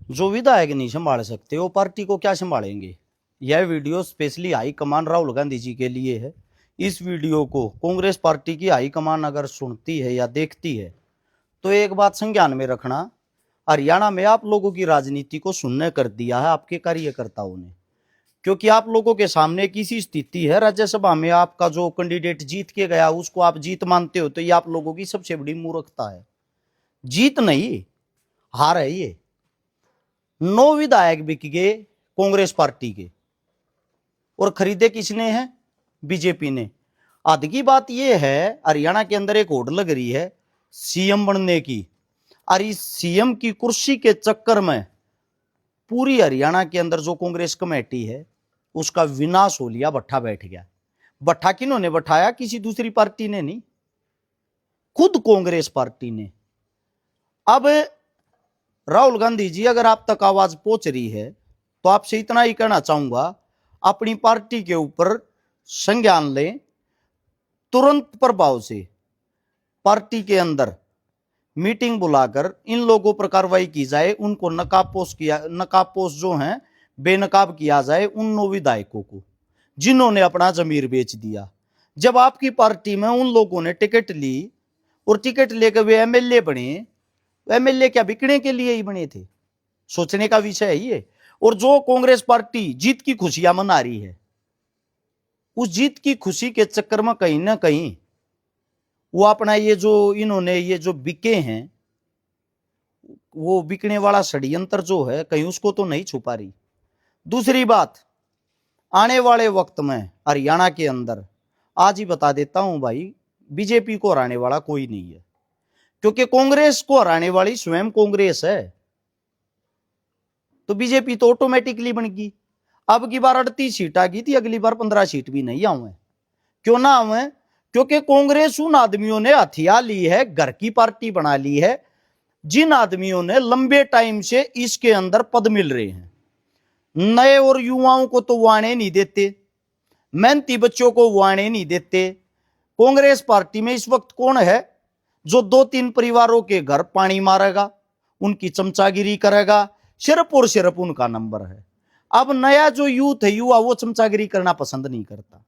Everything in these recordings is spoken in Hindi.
जो विधायक नहीं संभाल सकते वो पार्टी को क्या संभालेंगे। यह video specially high command Rahul Gandhi ji के लिए है। इस वीडियो को कांग्रेस पार्टी की हाईकमान अगर सुनती है या देखती है तो एक बात संज्ञान में रखना, हरियाणा में आप लोगों की राजनीति को शून्य कर दिया है आपके कार्यकर्ताओं ने। क्योंकि आप लोगों के सामने किसी स्थिति है, राज्यसभा में आपका जो कैंडिडेट जीत के गया उसको आप जीत मानते हो, तो ये आप लोगों की सबसे बड़ी मूर्खता है। जीत नहीं, हार है ये। 9 विधायक बिक गए कांग्रेस पार्टी के, और खरीदे किसने हैं? बीजेपी ने। आज की बात यह है, हरियाणा के अंदर एक होड़ लग रही है सीएम बनने की, और इस सीएम की कुर्सी के चक्कर में पूरी हरियाणा के अंदर जो कांग्रेस कमेटी है उसका विनाश हो लिया। भट्ठा बैठ गया। भट्ठा किन्होंने बैठाया? किसी दूसरी पार्टी ने नहीं, खुद कांग्रेस पार्टी ने। अब राहुल गांधी जी, अगर आप तक आवाज पहुंच रही है तो आपसे इतना ही कहना चाहूंगा, अपनी पार्टी के ऊपर संज्ञान लें। तुरंत प्रभाव से पार्टी के अंदर मीटिंग बुलाकर इन लोगों पर कार्रवाई की जाए, उनको नकाबपोश जो हैं बेनकाब किया जाए उन 9 विधायकों को जिन्होंने अपना जमीर बेच दिया। जब आपकी पार्टी में उन लोगों ने टिकट ली और टिकट लेकर वे एमएलए बने, एमएलए क्या बिकने के लिए ही बने थे? सोचने का विषय है ये। और जो कांग्रेस पार्टी जीत की खुशियां मना रही है, उस जीत की खुशी के चक्कर में कहीं ना कहीं वो अपना ये जो इन्होंने ये जो बिके हैं, वो बिकने वाला षड्यंत्र जो है कहीं उसको तो नहीं छुपा रही। दूसरी बात, आने वाले वक्त में हरियाणा के अंदर आज ही बता देता हूं भाई, बीजेपी को हराने वाला कोई नहीं है, क्योंकि कांग्रेस को हराने वाली स्वयं कांग्रेस है। तो बीजेपी तो ऑटोमेटिकली बन गई। अब की बार 38 सीट आ गई थी, अगली बार 15 सीट भी नहीं आवे। क्यों ना आवे? क्योंकि कांग्रेस उन आदमियों ने हथिया ली है, घर की पार्टी बना ली है, जिन आदमियों ने लंबे टाइम से इसके अंदर पद मिल रहे हैं। नए और युवाओं को तो वो आने नहीं देते, मेहनती बच्चों को वो आने नहीं देते। कांग्रेस पार्टी में इस वक्त कौन है जो 2-3 परिवारों के घर पानी मारेगा, उनकी चमचागिरी करेगा? सिर्फ और सिर्फ उनका नंबर है। अब नया जो यूथ है, युवा, वो चमचागिरी करना पसंद नहीं करता।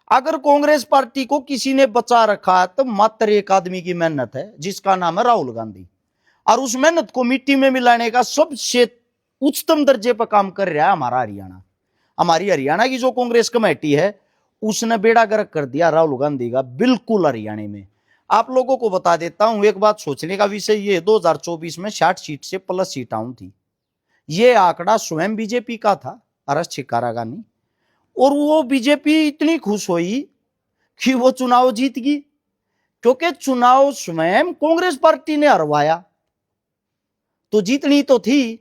अगर कांग्रेस पार्टी को किसी ने बचा रखा है तो मात्र एक आदमी की मेहनत है, जिसका नाम है राहुल गांधी। और उस मेहनत को मिट्टी में मिलाने का सबसे उच्चतम दर्जे पर काम कर रहा है हमारा हरियाणा। हमारी हरियाणा की जो कांग्रेस कमेटी है उसने बेड़ा गर्क कर दिया राहुल गांधी का, बिल्कुल हरियाणा में। आप लोगों को बता देता हूं, एक बात सोचने का विषय ये, 2024 में 60 सीट से प्लस सीट आऊं थी। ये आंकड़ा स्वयं बीजेपी का था, अरस छिकारागा नहीं। और वो बीजेपी इतनी खुश हुई कि वो चुनाव जीत गई, क्योंकि चुनाव स्वयं कांग्रेस पार्टी ने हरवाया, तो जीतनी तो थी।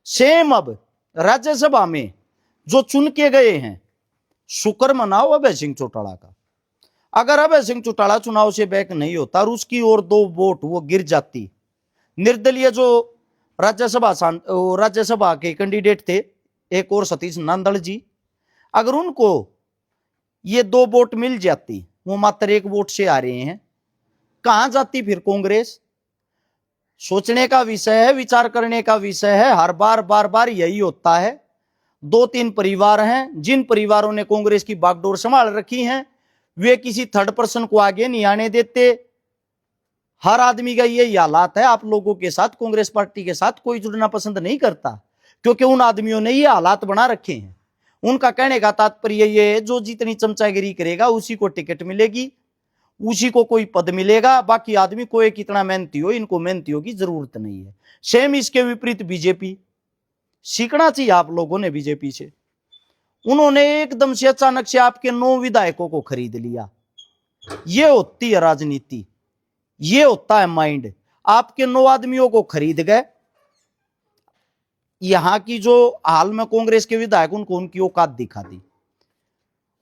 सेम अब राज्यसभा में जो चुन के गए हैं, शुक्र मनाओ अभय सिंह चौटाला का। अगर अभय सिंह चौटाला चुनाव से बैक नहीं होता और उसकी और 2 वोट वो गिर जाती, निर्दलीय जो राज्यसभा के कैंडिडेट थे, एक और सतीश नांदड़ जी, अगर उनको ये 2 वोट मिल जाती, वो मात्र 1 वोट से आ रहे हैं, कहां जाती फिर कांग्रेस? सोचने का विषय है, विचार करने का विषय है। हर बार बार बार यही होता है। 2-3 परिवार हैं, जिन परिवारों ने कांग्रेस की बागडोर संभाल रखी है, वे किसी थर्ड पर्सन को आगे नहीं आने देते। हर आदमी का यही हालात है। आप लोगों के साथ, कांग्रेस पार्टी के साथ कोई जुड़ना पसंद नहीं करता, क्योंकि उन आदमियों ने ये हालात बना रखे हैं। उनका कहने का तात्पर्य ये है, जो जितनी चमचागिरी करेगा उसी को टिकट मिलेगी, उसी को कोई पद मिलेगा। बाकी आदमी कोई कितना मेहनती हो, इनको मेहनतियों की जरूरत नहीं है। सेम इसके विपरीत बीजेपी। सीखना चाहिए आप लोगों ने बीजेपी से। उन्होंने एकदम से अचानक से आपके 9 विधायकों को खरीद लिया। ये होती है राजनीति, ये होता है माइंड। आपके 9 आदमियों को खरीद गए। यहां की जो हाल में कांग्रेस के विधायक, उनको उनकी औकात दिखा दी।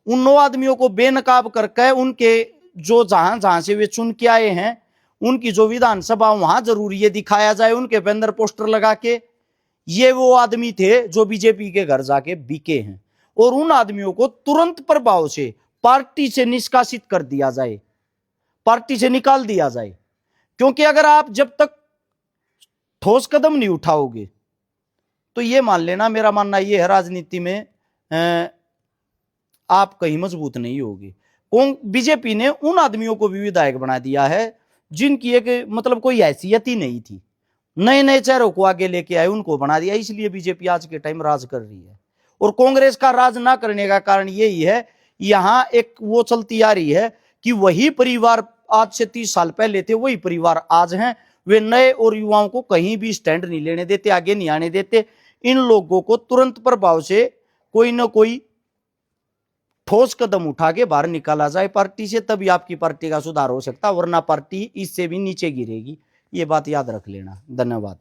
उन 9 आदमियों को बेनकाब करके उनके जो जहां जहां से वे चुन के आए हैं, उनकी जो विधानसभा, वहां जरूर ये दिखाया जाए उनके बैनर पोस्टर लगा के, ये वो आदमी थे जो बीजेपी के घर जाके बिके हैं। और उन आदमियों को तुरंत प्रभाव से पार्टी से निष्कासित कर दिया जाए, पार्टी से निकाल दिया जाए। क्योंकि अगर आप जब तक ठोस कदम नहीं उठाओगे तो ये मान लेना, मेरा मानना ये है राजनीति में आप कहीं मजबूत नहीं होगी। बीजेपी ने उन आदमियों को भी विधायक बना दिया है जिनकी एक मतलब कोई हैसियत ही नहीं थी, नए नए चेहरों को आगे लेके आए, उनको बना दिया। इसलिए बीजेपी आज के टाइम राज कर रही है। और कांग्रेस का राज ना करने का कारण यही है, यहां एक वो चलती आ रही है कि वही परिवार आज से 30 साल पहले थे, वही परिवार आज हैं। वे नए और युवाओं को कहीं भी स्टैंड नहीं लेने देते, आगे नहीं आने देते। इन लोगों को तुरंत प्रभाव से कोई ना कोई ठोस कदम उठा के बाहर निकाला जाए पार्टी से, तभी आपकी पार्टी का सुधार हो सकता, वरना पार्टी इससे भी नीचे गिरेगी। ये बात याद रख लेना। धन्यवाद।